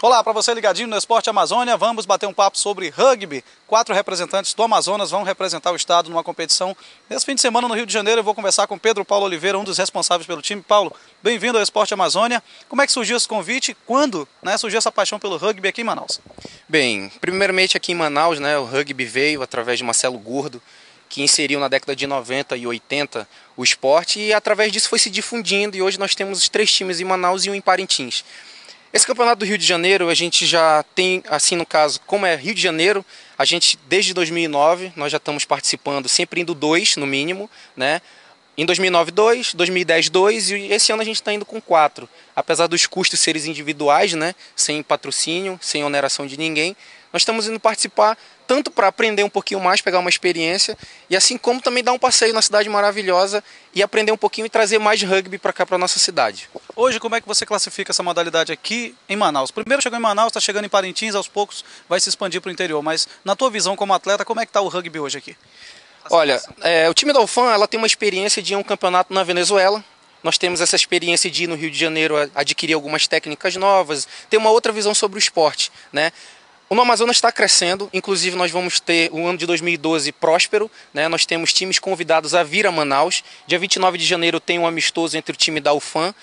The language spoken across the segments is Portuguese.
Olá, para você ligadinho no Esporte Amazônia, vamos bater um papo sobre rugby. 4 representantes do Amazonas vão representar o estado numa competição nesse fim de semana no Rio de Janeiro. Eu vou conversar com Pedro Paulo Oliveira, um dos responsáveis pelo time. Paulo, bem-vindo ao Esporte Amazônia. Como é que surgiu esse convite? Quando surgiu essa paixão pelo rugby aqui em Manaus? Bem, primeiramente aqui em Manaus, o rugby veio através de Marcelo Gordo, que inseriu na década de 90 e 80 o esporte, e através disso foi se difundindo, e hoje nós temos 3 times em Manaus e um em Parintins. Esse campeonato do Rio de Janeiro, a gente já tem, assim no caso, como é Rio de Janeiro, a gente desde 2009, nós já estamos participando, sempre indo 2 no mínimo, Em 2009, 2, 2010, 2 e esse ano a gente está indo com 4. Apesar dos custos serem individuais, sem patrocínio, sem oneração de ninguém, nós estamos indo participar tanto para aprender um pouquinho mais, pegar uma experiência, e assim como também dar um passeio na cidade maravilhosa e aprender um pouquinho e trazer mais rugby para cá, para a nossa cidade. Hoje, como é que você classifica essa modalidade aqui em Manaus? Primeiro chegou em Manaus, está chegando em Parintins, aos poucos vai se expandir para o interior, mas na tua visão como atleta, como é que está o rugby hoje aqui? Olha, o time da UFAM, ela tem uma experiência de ir a um campeonato na Venezuela. Nós temos essa experiência de ir no Rio de Janeiro adquirir algumas técnicas novas, ter uma outra visão sobre o esporte, O Amazonas está crescendo, inclusive nós vamos ter o ano de 2012 próspero, Nós temos times convidados a vir a Manaus. Dia 29 de janeiro tem um amistoso entre o time da UFAM,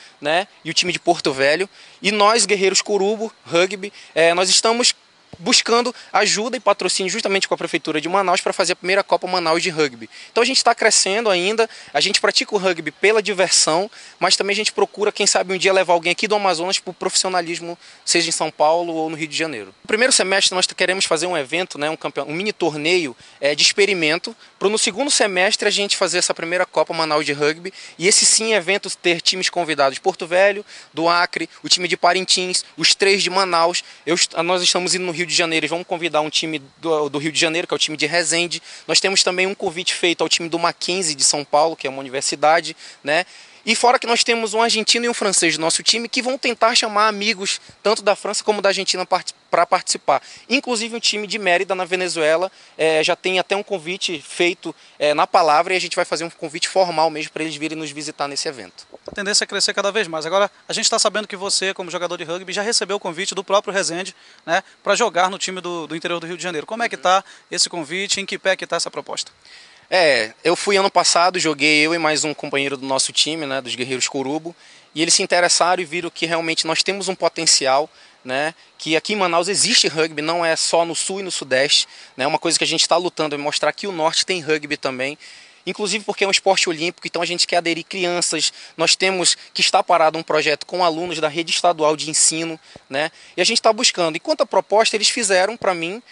e o time de Porto Velho. E nós, Guerreiros Corubo, rugby, nós estamos buscando ajuda e patrocínio justamente com a Prefeitura de Manaus para fazer a primeira Copa Manaus de Rugby. Então a gente está crescendo ainda, a gente pratica o rugby pela diversão, mas também a gente procura, quem sabe um dia levar alguém aqui do Amazonas para o profissionalismo, seja em São Paulo ou no Rio de Janeiro. No primeiro semestre nós queremos fazer um evento, um mini torneio de experimento, para no segundo semestre a gente fazer essa primeira Copa Manaus de Rugby, e esse sim evento ter times convidados, Porto Velho, do Acre, o time de Parintins, os 3 de Manaus. Nós estamos indo no Rio de Janeiro e vamos convidar um time do Rio de Janeiro, que é o time de Resende. Nós temos também um convite feito ao time do Mackenzie de São Paulo, que é uma universidade, E fora que nós temos um argentino e um francês do nosso time que vão tentar chamar amigos tanto da França como da Argentina para participar. Inclusive um time de Mérida, na Venezuela, já tem até um convite feito na palavra, e a gente vai fazer um convite formal mesmo para eles virem nos visitar nesse evento. A tendência é crescer cada vez mais. Agora, a gente está sabendo que você, como jogador de rugby, já recebeu o convite do próprio Resende, para jogar no time do interior do Rio de Janeiro. Como é que está esse convite? Em que pé que está essa proposta? Eu fui ano passado, joguei eu e mais um companheiro do nosso time, dos Guerreiros Corubo, e eles se interessaram e viram que realmente nós temos um potencial, que aqui em Manaus existe rugby, não é só no sul e no sudeste, Uma coisa que a gente está lutando é mostrar que o norte tem rugby também, inclusive porque é um esporte olímpico, então a gente quer aderir crianças. Nós temos que estar parado um projeto com alunos da rede estadual de ensino, E a gente está buscando. Enquanto a proposta, eles fizeram para mim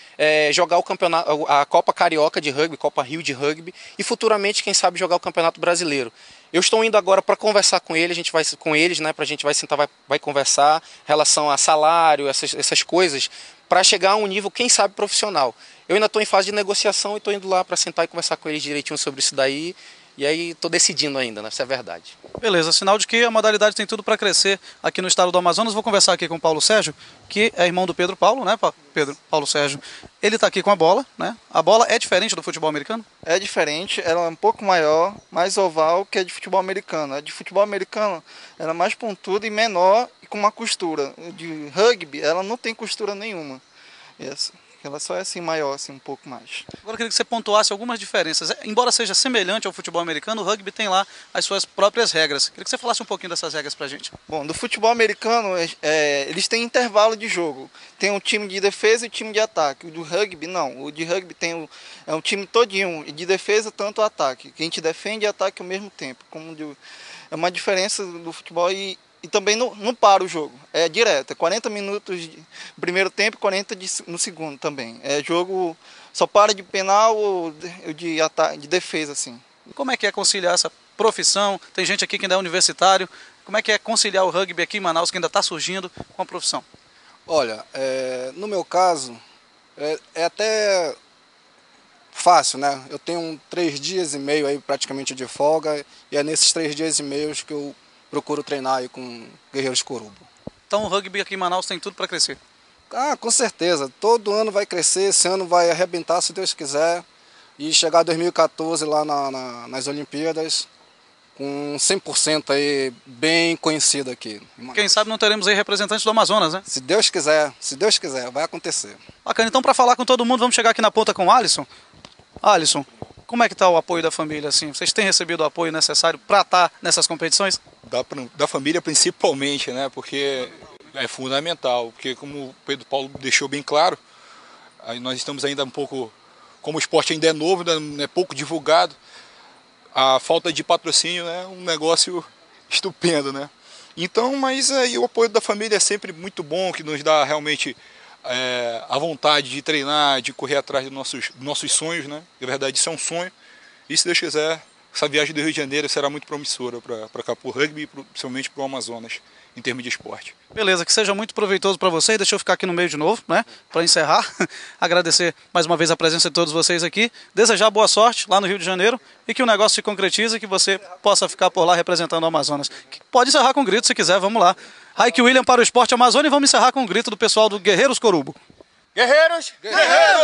jogar o campeonato, a Copa Carioca de Rugby, Copa Rio de Rugby, e futuramente, quem sabe, jogar o Campeonato Brasileiro. Eu estou indo agora para conversar com eles, a gente vai com eles, a gente vai sentar, vai conversar em relação a salário, essas coisas, para chegar a um nível, quem sabe, profissional. Eu ainda estou em fase de negociação e estou indo lá para sentar e conversar com eles direitinho sobre isso daí. E aí estou decidindo ainda, se é verdade. Beleza, sinal de que a modalidade tem tudo para crescer aqui no estado do Amazonas. Vou conversar aqui com o Paulo Sérgio, que é irmão do Pedro Paulo, Paulo Sérgio. Ele está aqui com a bola, A bola é diferente do futebol americano? É diferente, ela é um pouco maior, mais oval que a de futebol americano. A de futebol americano ela é mais pontuda e menor e com uma costura. De rugby, ela não tem costura nenhuma. Ela só é assim maior, assim, um pouco mais. Agora eu queria que você pontuasse algumas diferenças. Embora seja semelhante ao futebol americano, o rugby tem lá as suas próprias regras. Eu queria que você falasse um pouquinho dessas regras pra gente. Bom, do futebol americano, eles têm intervalo de jogo. Tem um time de defesa e um time de ataque. O do rugby, não. O de rugby é um time todinho, de defesa tanto ataque. Que a gente defende e ataque ao mesmo tempo. É uma diferença do futebol e também não para o jogo, é direto, 40 minutos no primeiro tempo e 40 no segundo também. É jogo, só para de penal ou de defesa, assim. Como é que é conciliar essa profissão? Tem gente aqui que ainda é universitário. Como é que é conciliar o rugby aqui em Manaus, que ainda está surgindo, com a profissão? Olha, no meu caso, é até fácil, Eu tenho 3 dias e meio aí praticamente de folga, e é nesses 3 dias e meio que eu procuro treinar aí com Guerreiros Corubo. Então o rugby aqui em Manaus tem tudo para crescer? Com certeza. Todo ano vai crescer, esse ano vai arrebentar, se Deus quiser. E chegar em 2014 lá nas Olimpíadas com 100% aí bem conhecido aqui. Quem sabe não teremos aí representantes do Amazonas, né? Se Deus quiser, vai acontecer. Bacana, então para falar com todo mundo, vamos chegar aqui na ponta com o Alisson. Alisson, como é que está o apoio da família, assim? Vocês têm recebido o apoio necessário para estar nessas competições? Da família principalmente, né? Porque é fundamental, porque como o Pedro Paulo deixou bem claro, aí nós estamos ainda um pouco, como o esporte ainda é novo, é pouco divulgado, a falta de patrocínio é um negócio estupendo, né? Então, mas aí o apoio da família é sempre muito bom, que nos dá realmente a vontade de treinar, de correr atrás dos nossos sonhos, né? Na verdade, isso é um sonho. E se Deus quiser, essa viagem do Rio de Janeiro será muito promissora para cá, para o rugby e principalmente para o Amazonas, em termos de esporte. Beleza, que seja muito proveitoso para vocês. Deixa eu ficar aqui no meio de novo, né? Para encerrar. Agradecer mais uma vez a presença de todos vocês aqui. Desejar boa sorte lá no Rio de Janeiro e que o negócio se concretize e que você possa ficar por lá representando o Amazonas. Pode encerrar com um grito se quiser, vamos lá. Raik William para o Esporte Amazônia e vamos encerrar com um grito do pessoal do Guerreiros Corubo. Guerreiros! Guerreiros!